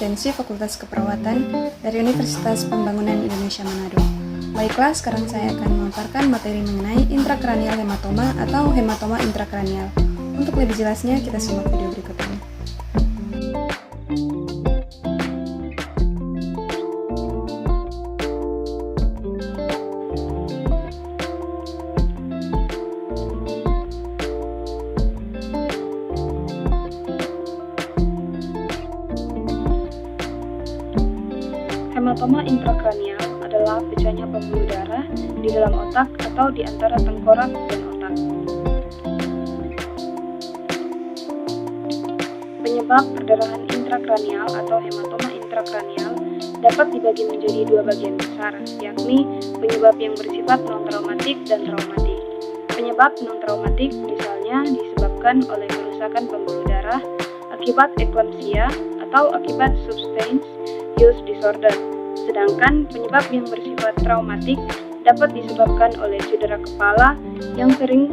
Asistensi Fakultas Keperawatan dari Universitas Pembangunan Indonesia Manado. Baiklah, sekarang saya akan memaparkan materi mengenai intrakranial hematoma atau hematoma intrakranial. Untuk lebih jelasnya, kita simak video berikut ini. Hematoma intrakranial adalah pecahnya pembuluh darah di dalam otak atau di antara tengkorak dan otak. Penyebab perdarahan intrakranial atau hematoma intrakranial dapat dibagi menjadi dua bagian besar, yakni penyebab yang bersifat non-traumatik dan traumatik. Penyebab non-traumatik misalnya disebabkan oleh kerusakan pembuluh darah akibat eklamsia atau akibat substance use disorder. Sedangkan penyebab yang bersifat traumatik dapat disebabkan oleh cedera kepala yang sering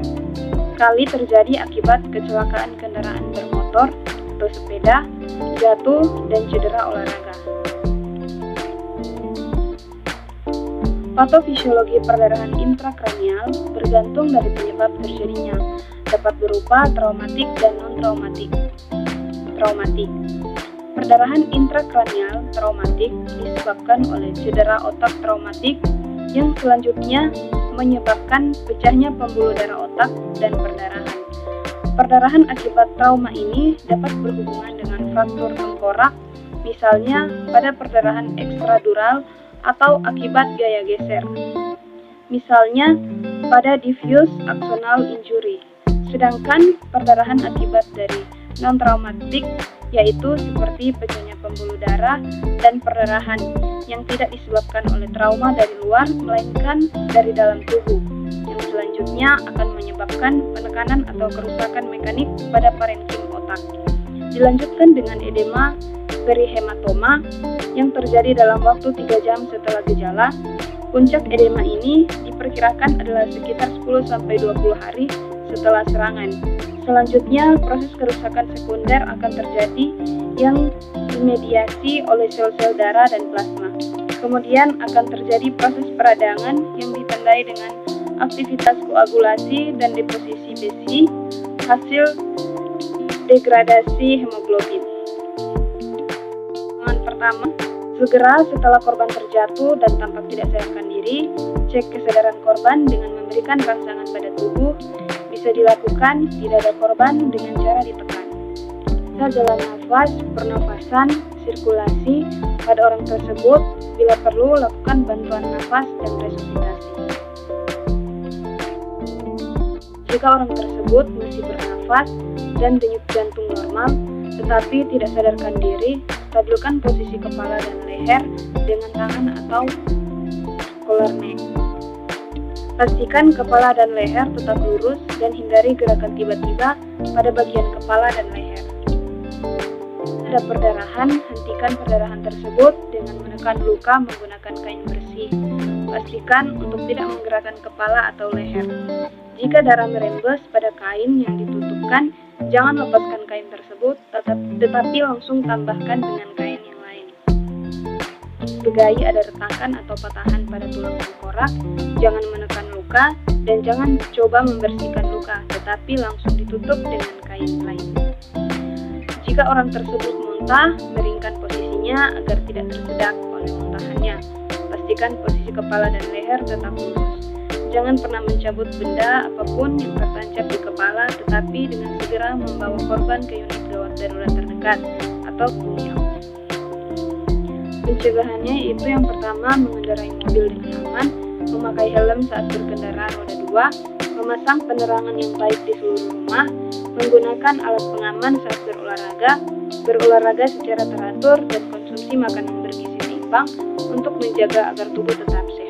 kali terjadi akibat kecelakaan kendaraan bermotor atau sepeda, jatuh, dan cedera olahraga. Patofisiologi perdarahan intrakranial bergantung dari penyebab terjadinya, dapat berupa traumatik dan non-traumatik. Perdarahan intrakranial traumatik disebabkan oleh cedera otak traumatik yang selanjutnya menyebabkan pecahnya pembuluh darah otak dan perdarahan. Perdarahan akibat trauma ini dapat berhubungan dengan fraktur tengkorak, misalnya pada perdarahan ekstradural atau akibat gaya geser, misalnya pada diffuse axonal injury. Sedangkan perdarahan akibat dari non-traumatik yaitu seperti pecahnya pembuluh darah dan perdarahan yang tidak disebabkan oleh trauma dari luar melainkan dari dalam tubuh, yang selanjutnya akan menyebabkan penekanan atau kerusakan mekanik pada parenkim otak. Dilanjutkan dengan edema perihematoma yang terjadi dalam waktu 3 jam setelah gejala. Puncak edema ini diperkirakan adalah sekitar 10-20 hari setelah serangan. Selanjutnya, proses kerusakan sekunder akan terjadi yang dimediasi oleh sel-sel darah dan plasma. Kemudian akan terjadi proses peradangan yang ditandai dengan aktivitas koagulasi dan deposisi besi hasil degradasi hemoglobin. Yang pertama, segera setelah korban terjatuh dan tampak tidak sadarkan diri, cek kesadaran korban dengan memberikan rangsangan pada tubuh. Bisa dilakukan di dada korban dengan cara ditekan. Jalan nafas, pernafasan, sirkulasi pada orang tersebut. Bila perlu, lakukan bantuan nafas dan resusitasi. Jika orang tersebut masih bernafas dan denyut jantung normal, tetapi tidak sadarkan diri, stabilkan posisi kepala dan leher dengan tangan atau collar neck. Pastikan kepala dan leher tetap lurus dan hindari gerakan tiba-tiba pada bagian kepala dan leher. Ada perdarahan, hentikan perdarahan tersebut dengan menekan luka menggunakan kain bersih. Pastikan untuk tidak menggerakkan kepala atau leher. Jika darah merembes pada kain yang ditutupkan, jangan lepaskan kain tersebut, tetapi langsung tambahkan dengan kain yang lain. Segai ada retakan atau patahan pada tulang tengkorak, jangan menekan luka dan jangan coba membersihkan luka, tetapi langsung ditutup dengan kain lain. Jika orang tersebut muntah, miringkan posisinya agar tidak tersedak oleh muntahannya. Pastikan posisi kepala dan leher tetap lurus. Jangan pernah mencabut benda apapun yang tertancap di kepala, tetapi dengan segera membawa korban ke unit gawat darurat terdekat atau UNIAL. Pencegahannya yaitu yang pertama, mengendarai mobil dengan aman, memakai helm saat berkendara roda 2, memasang penerangan yang baik di seluruh rumah, menggunakan alat pengaman saat berolahraga secara teratur, dan konsumsi makanan bergizi seimbang untuk menjaga agar tubuh tetap sehat.